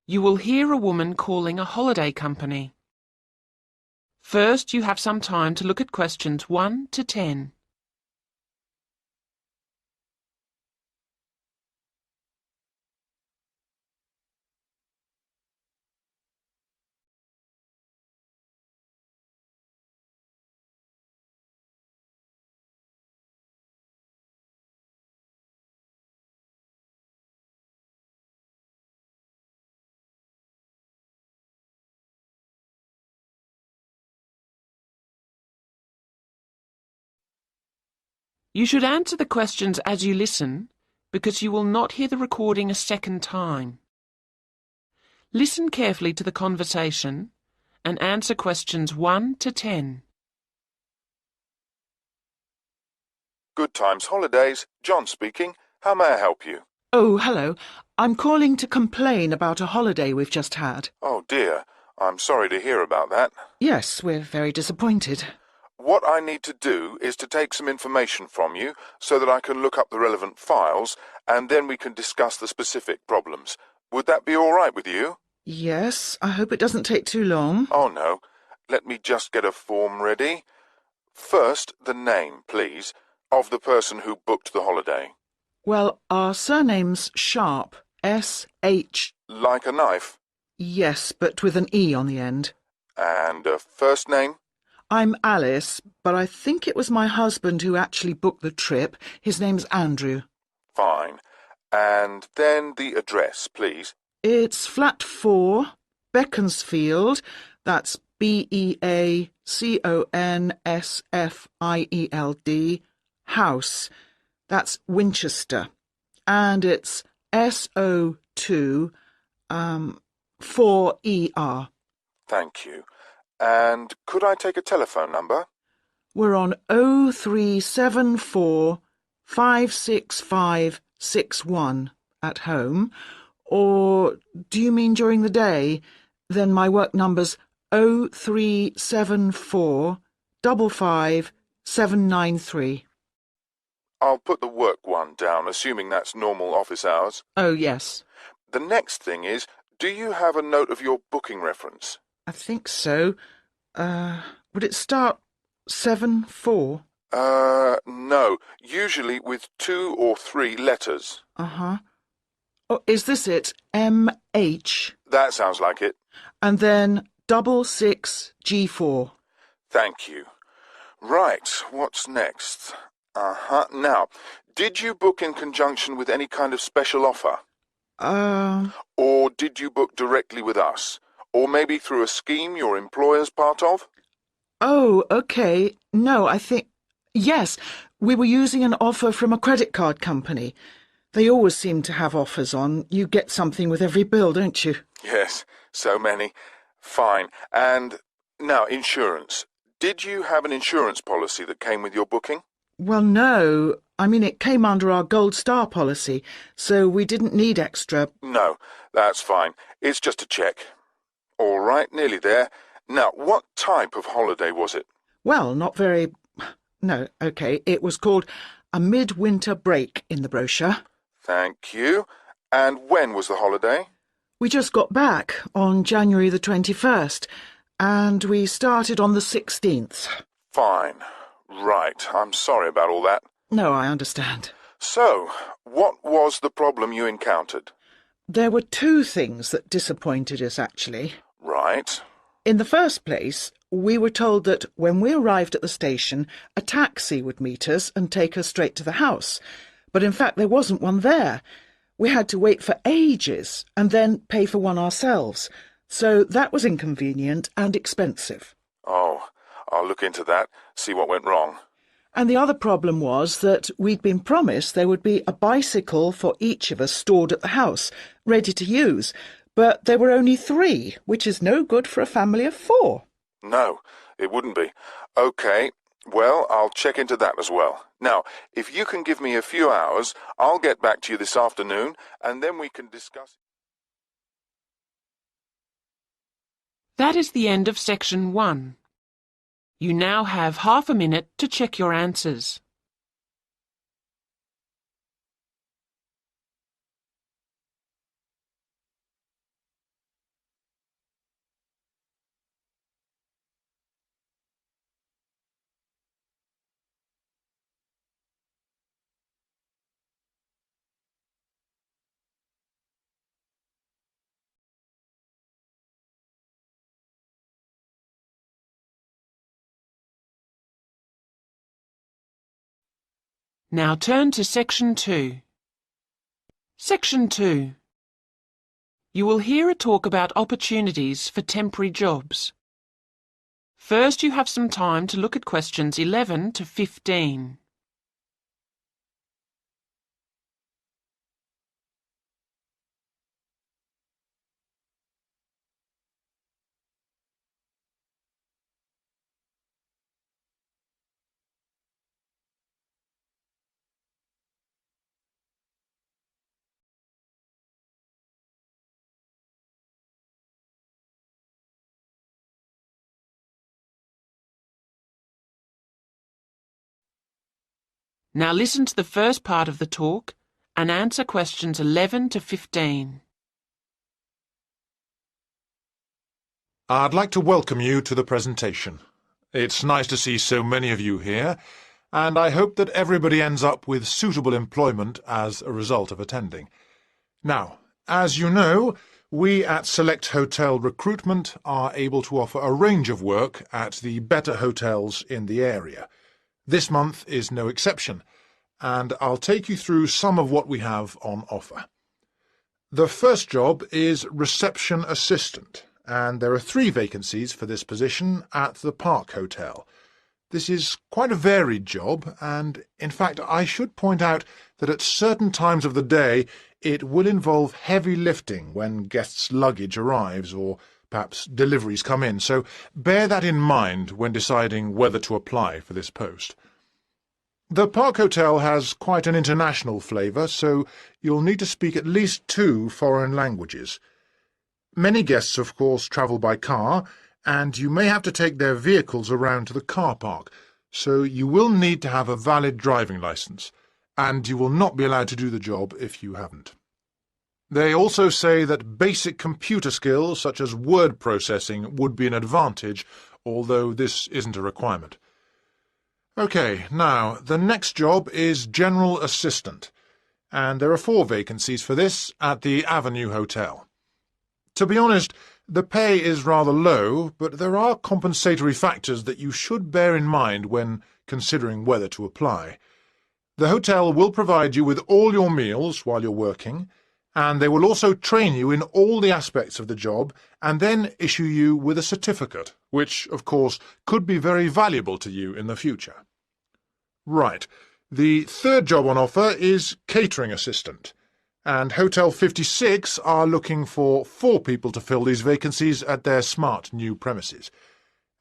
You will hear a woman calling a holiday company. First, you have some time to look at questions 1 to 10. You should answer the questions as you listen, because you will not hear the recording a second time. Listen carefully to the conversation and answer questions 1 to 10. Good Times Holidays, John speaking. How may I help you? Oh, hello. I'm calling to complain about a holiday we've just had. Oh dear, I'm sorry to hear about that. Yes, we're very disappointed. What I need to do is to take some information from you so that I can look up the relevant files and then we can discuss the specific problems. Would that be all right with you? Yes, I hope it doesn't take too long. Oh no, let me just get a form ready. First, the name, please, of the person who booked the holiday. Well, our surname's Sharp. S-H. Like a knife. Yes, but with an E on the end. And a first name? I'm Alice, but I think it was my husband who actually booked the trip. His name's Andrew. Fine. And then the address, please. It's flat 4, Beaconsfield. That's Beaconsfield, house. That's Winchester. And it's SO2 4ER. Thank you. And could I take a telephone number? We're on 0374 56561 at home. Or do you mean during the day? Then my work number's 0374 55793. I'll put the work one down, assuming that's normal office hours. Oh, yes. The next thing is, do you have a note of your booking reference? I think so. Would it start 74? No. Usually with 2 or 3 letters. Uh-huh. Oh, is this it? MH. That sounds like it. And then 66G4. Thank you. Right, what's next? Now, did you book in conjunction with any kind of special offer? Or did you book directly with us? Or maybe through a scheme your employer's part of? Oh, okay. No, I think... Yes, we were using an offer from a credit card company. They always seem to have offers on. You get something with every bill, don't you? Yes, so many. Fine. And now, insurance. Did you have an insurance policy that came with your booking? Well, no. I mean, it came under our Gold Star policy, so we didn't need extra. No, that's fine. It's just a check. All right, nearly there. Now, what type of holiday was it? Well, not very... No, okay. It was called a midwinter break in the brochure. Thank you. And when was the holiday? We just got back on January the 21st, and we started on the 16th. Fine. Right. I'm sorry about all that. No, I understand. So, what was the problem you encountered? There were 2 things that disappointed us, actually. Right. In the first place, we were told that when we arrived at the station, a taxi would meet us and take us straight to the house. But in fact, there wasn't one there. We had to wait for ages and then pay for one ourselves. So that was inconvenient and expensive. Oh, I'll look into that, see what went wrong. And the other problem was that we'd been promised there would be a bicycle for each of us stored at the house, ready to use, but there were only 3, which is no good for a family of 4. No, it wouldn't be. Okay, well, I'll check into that as well. Now, if you can give me a few hours, I'll get back to you this afternoon, and then we can discuss... That is the end of section 1. You now have half a minute to check your answers. Now turn to Section 2. Section 2. You will hear a talk about opportunities for temporary jobs. First, you have some time to look at questions 11 to 15. Now listen to the first part of the talk and answer questions 11 to 15. I'd like to welcome you to the presentation. It's nice to see so many of you here, and I hope that everybody ends up with suitable employment as a result of attending. Now, as you know, we at Select Hotel Recruitment are able to offer a range of work at the better hotels in the area. This month is no exception, and I'll take you through some of what we have on offer. The first job is reception assistant, and there are 3 vacancies for this position at the Park Hotel. This is quite a varied job, and in fact I should point out that at certain times of the day it will involve heavy lifting when guests' luggage arrives or perhaps deliveries come in, so bear that in mind when deciding whether to apply for this post. The Park Hotel has quite an international flavour, so you'll need to speak at least 2 foreign languages. Many guests, of course, travel by car, and you may have to take their vehicles around to the car park, so you will need to have a valid driving licence, and you will not be allowed to do the job if you haven't. They also say that basic computer skills, such as word processing, would be an advantage, although this isn't a requirement. OK, now, the next job is general assistant, and there are 4 vacancies for this at the Avenue Hotel. To be honest, the pay is rather low, but there are compensatory factors that you should bear in mind when considering whether to apply. The hotel will provide you with all your meals while you're working, and they will also train you in all the aspects of the job and then issue you with a certificate, which, of course, could be very valuable to you in the future. Right, the third job on offer is catering assistant, and Hotel 56 are looking for 4 people to fill these vacancies at their smart new premises.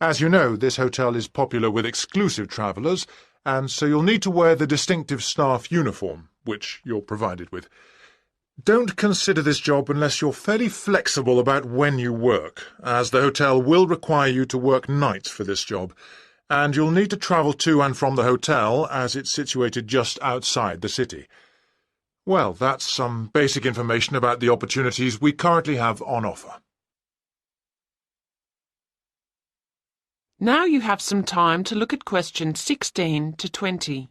As you know, this hotel is popular with exclusive travellers, and so you'll need to wear the distinctive staff uniform, which you're provided with. Don't consider this job unless you're fairly flexible about when you work, as the hotel will require you to work nights for this job, and you'll need to travel to and from the hotel as it's situated just outside the city. Well, that's some basic information about the opportunities we currently have on offer. Now you have some time to look at questions 16 to 20.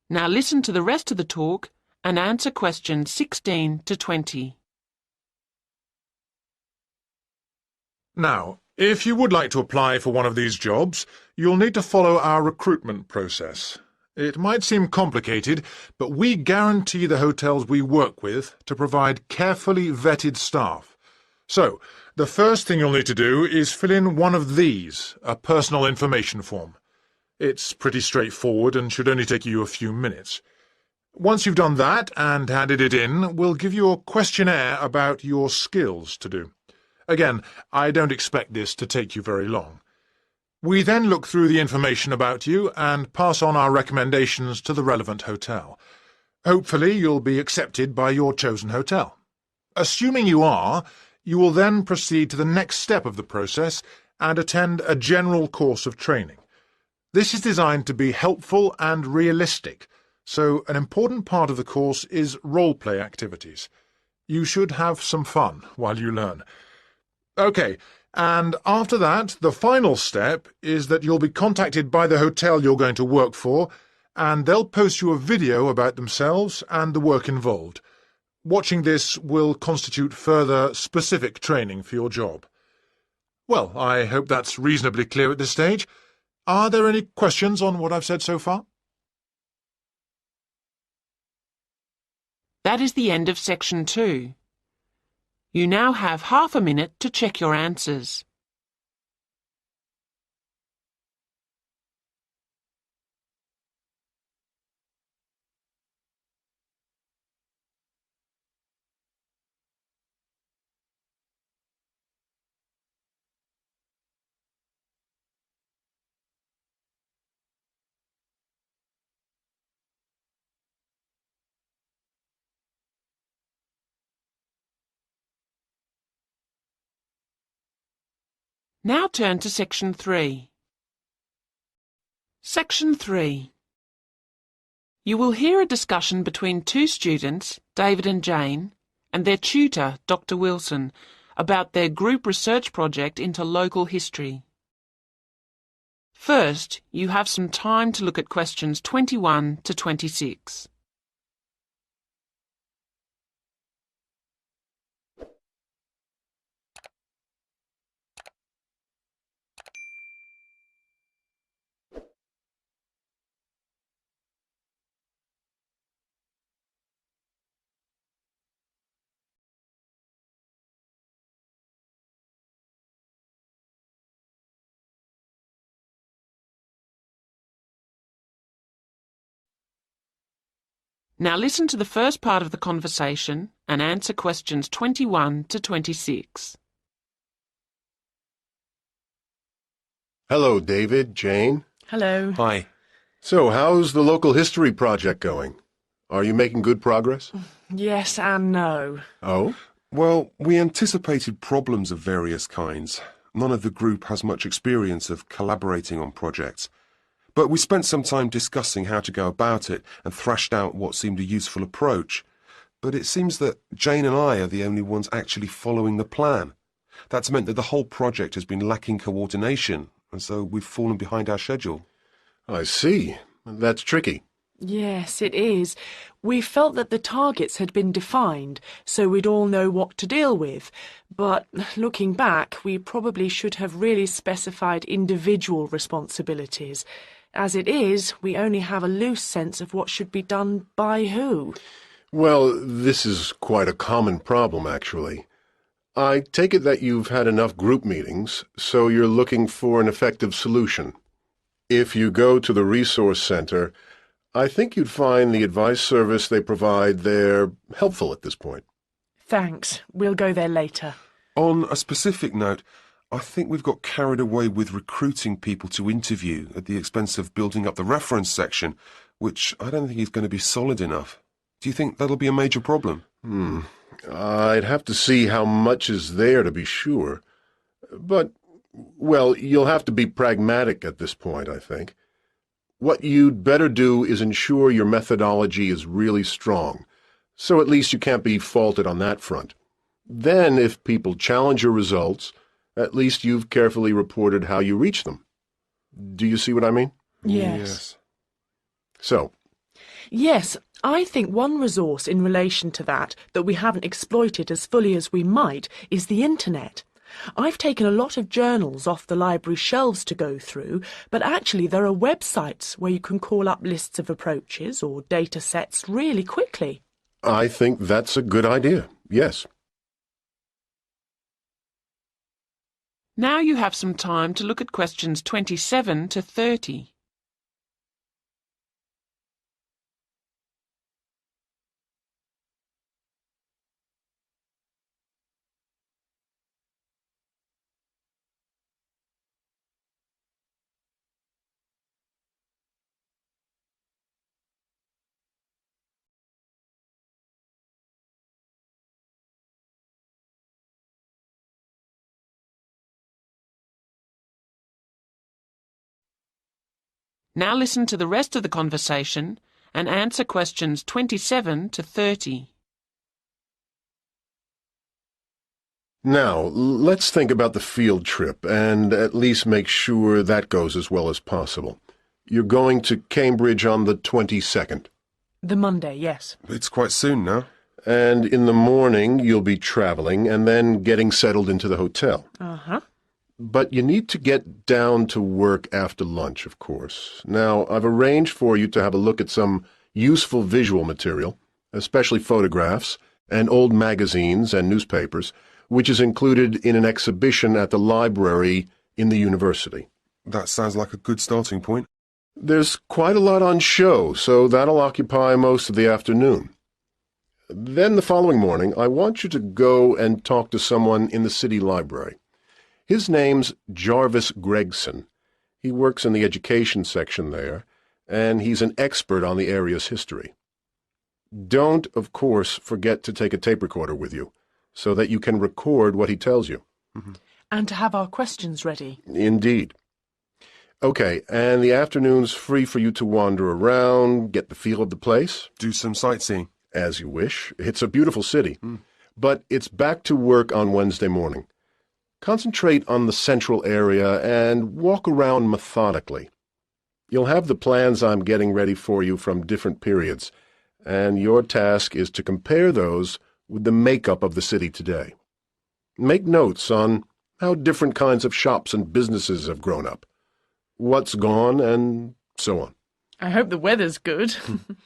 Now listen to the rest of the talk and answer questions 16 to 20. Now, if you would like to apply for one of these jobs, you'll need to follow our recruitment process. It might seem complicated, but we guarantee the hotels we work with to provide carefully vetted staff. So, the first thing you'll need to do is fill in one of these, a personal information form. It's pretty straightforward and should only take you a few minutes. Once you've done that and handed it in, we'll give you a questionnaire about your skills to do. Again, I don't expect this to take you very long. We then look through the information about you and pass on our recommendations to the relevant hotel. Hopefully you'll be accepted by your chosen hotel. Assuming you are, you will then proceed to the next step of the process and attend a general course of training. This is designed to be helpful and realistic, so an important part of the course is role-play activities. You should have some fun while you learn. OK, And after that, the final step is that you'll be contacted by the hotel you're going to work for, and they'll post you a video about themselves and the work involved. Watching this will constitute further specific training for your job. Well, I hope that's reasonably clear at this stage. Are there any questions on what I've said so far? That is the end of section 2. You now have half a minute to check your answers. Now turn to section 3. Section 3. You will hear a discussion between two students, David and Jane, and their tutor, Dr. Wilson, about their group research project into local history. First, you have some time to look at questions 21 to 26. Now listen to the first part of the conversation and answer questions 21 to 26. Hello, David, Jane. Hello. Hi. So, how's the local history project going? Are you making good progress? Yes and no. Oh? Well, we anticipated problems of various kinds. None of the group has much experience of collaborating on projects. But we spent some time discussing how to go about it and thrashed out what seemed a useful approach. But it seems that Jane and I are the only ones actually following the plan. That's meant that the whole project has been lacking coordination, and so we've fallen behind our schedule. I see. That's tricky. Yes, it is. We felt that the targets had been defined, so we'd all know what to deal with. But looking back, we probably should have really specified individual responsibilities. As it is, we only have a loose sense of what should be done by who. Well, this is quite a common problem, actually. I take it that you've had enough group meetings, so you're looking for an effective solution. If you go to the Resource Center, I think you'd find the advice service they provide there helpful at this point. Thanks. We'll go there later. On a specific note, I think we've got carried away with recruiting people to interview at the expense of building up the reference section, which I don't think is going to be solid enough. Do you think that'll be a major problem? I'd have to see how much is there to be sure. But, well, you'll have to be pragmatic at this point, I think. What you'd better do is ensure your methodology is really strong, so at least you can't be faulted on that front. Then, if people challenge your results, at least you've carefully reported how you reach them. Do you see what I mean? Yes. So, Yes, I think one resource in relation to that we haven't exploited as fully as we might is the internet. I've taken a lot of journals off the library shelves to go through, but actually there are websites where you can call up lists of approaches or data sets really quickly. I think that's a good idea, yes. Now you have some time to look at questions 27 to 30. Now listen to the rest of the conversation and answer questions 27 to 30. Now, let's think about the field trip and at least make sure that goes as well as possible. You're going to Cambridge on the 22nd. The Monday, yes. It's quite soon now. And in the morning, you'll be traveling and then getting settled into the hotel. Uh-huh. But you need to get down to work after lunch, of course. Now, I've arranged for you to have a look at some useful visual material, especially photographs and old magazines and newspapers, which is included in an exhibition at the library in the university. That sounds like a good starting point. There's quite a lot on show, so that'll occupy most of the afternoon. Then the following morning, I want you to go and talk to someone in the city library. His name's Jarvis Gregson. He works in the education section there, and he's an expert on the area's history. Don't, of course, forget to take a tape recorder with you, so that you can record what he tells you. And to have our questions ready. Indeed. Okay, and the afternoon's free for you to wander around, get the feel of the place. Do some sightseeing. As you wish. It's a beautiful city. But it's back to work on Wednesday morning. Concentrate on the central area and walk around methodically. You'll have the plans I'm getting ready for you from different periods, and your task is to compare those with the makeup of the city today. Make notes on how different kinds of shops and businesses have grown up, what's gone, and so on. I hope the weather's good.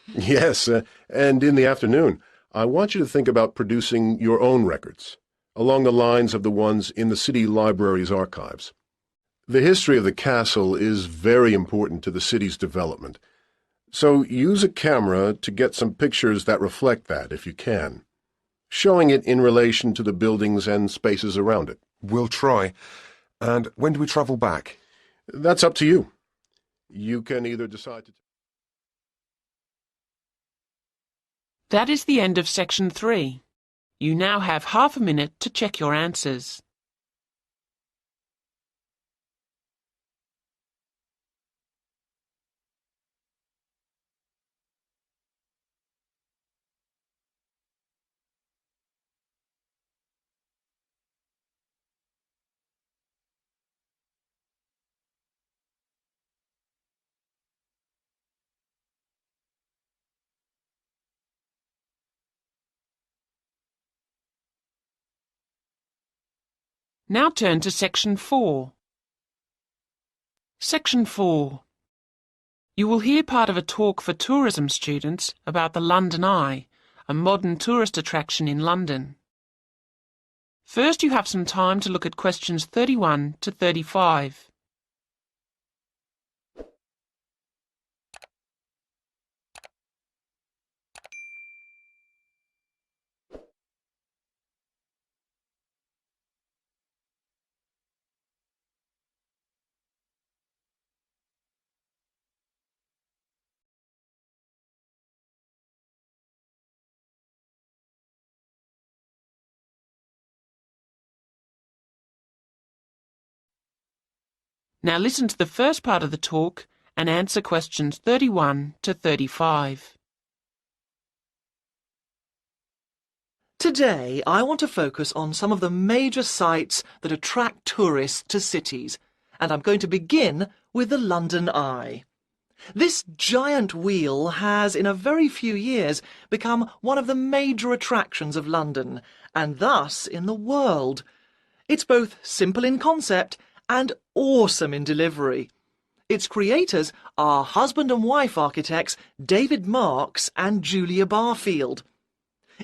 Yes, and in the afternoon, I want you to think about producing your own records, along the lines of the ones in the city library's archives. The history of the castle is very important to the city's development, so use a camera to get some pictures that reflect that, if you can, showing it in relation to the buildings and spaces around it. We'll try. And when do we travel back? That's up to you. You can either decide to... That is the end of section 3. You now have half a minute to check your answers. Now turn to section 4. Section 4. You will hear part of a talk for tourism students about the London Eye, a modern tourist attraction in London. First, you have some time to look at questions 31 to 35. Now listen to the first part of the talk and answer questions 31 to 35. Today, I want to focus on some of the major sites that attract tourists to cities, and I'm going to begin with the London Eye. This giant wheel has, in a very few years, become one of the major attractions of London, and thus in the world. It's both simple in concept and awesome in delivery. Its creators are husband and wife architects David Marks and Julia Barfield.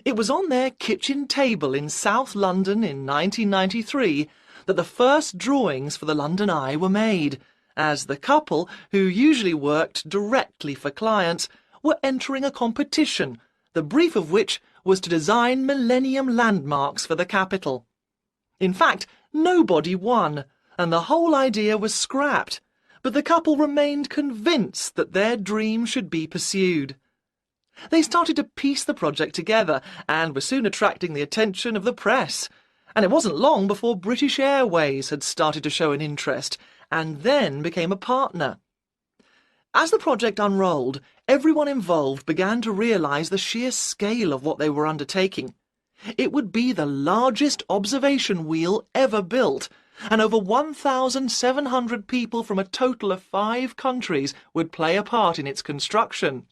It was on their kitchen table in South London in 1993 that the first drawings for the London Eye were made, as the couple, who usually worked directly for clients, were entering a competition, the brief of which was to design millennium landmarks for the capital. In fact, nobody won, and the whole idea was scrapped, but the couple remained convinced that their dream should be pursued. They started to piece the project together and were soon attracting the attention of the press, and it wasn't long before British Airways had started to show an interest and then became a partner. As the project unrolled, everyone involved began to realise the sheer scale of what they were undertaking. It would be the largest observation wheel ever built, and over 1,700 people from a total of 5 countries would play a part in its construction.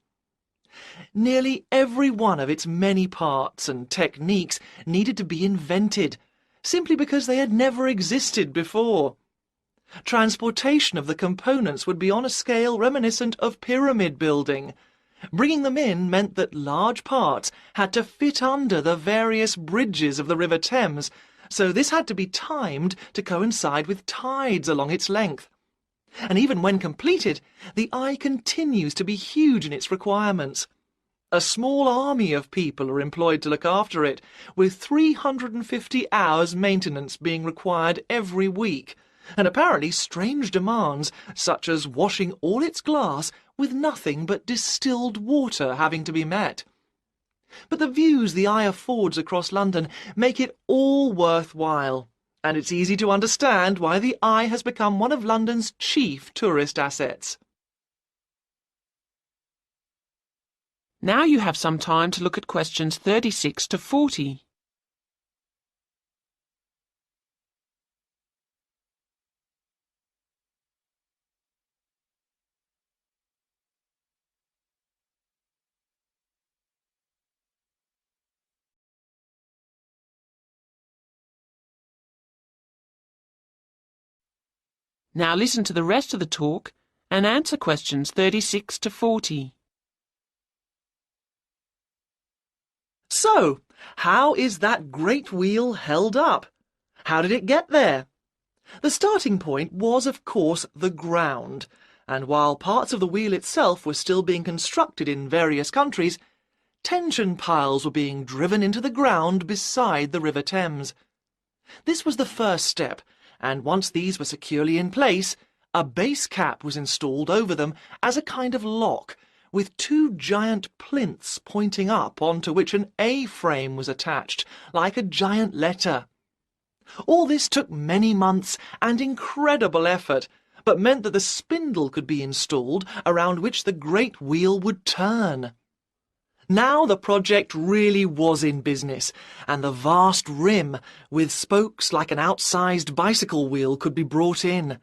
Nearly every one of its many parts and techniques needed to be invented, simply because they had never existed before. Transportation of the components would be on a scale reminiscent of pyramid building. Bringing them in meant that large parts had to fit under the various bridges of the River Thames, so this had to be timed to coincide with tides along its length. And even when completed, the Eye continues to be huge in its requirements. A small army of people are employed to look after it, with 350 hours maintenance being required every week, and apparently strange demands, such as washing all its glass with nothing but distilled water having to be met. But the views the Eye affords across London make it all worthwhile, and it's easy to understand why the Eye has become one of London's chief tourist assets. Now you have some time to look at questions 36 to 40. Now listen to the rest of the talk and answer questions 36 to 40. So, how is that great wheel held up? How did it get there? The starting point was, of course, the ground, and while parts of the wheel itself were still being constructed in various countries, tension piles were being driven into the ground beside the River Thames. This was the first step, and once these were securely in place, a base cap was installed over them as a kind of lock, with 2 giant plinths pointing up onto which an A-frame was attached, like a giant letter. All this took many months and incredible effort, but meant that the spindle could be installed around which the great wheel would turn. Now the project really was in business, and the vast rim, with spokes like an outsized bicycle wheel, could be brought in.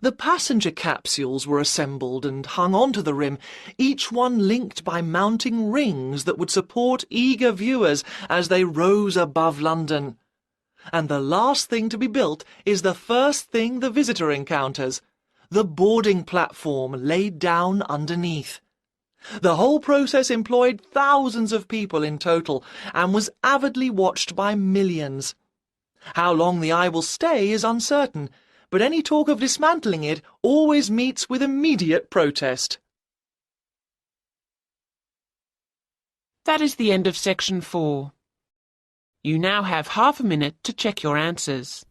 The passenger capsules were assembled and hung onto the rim, each one linked by mounting rings that would support eager viewers as they rose above London. And the last thing to be built is the first thing the visitor encounters, the boarding platform laid down underneath. The whole process employed thousands of people in total and was avidly watched by millions. How long the Eye will stay is uncertain, but any talk of dismantling it always meets with immediate protest. That is the end of section 4. You now have half a minute to check your answers.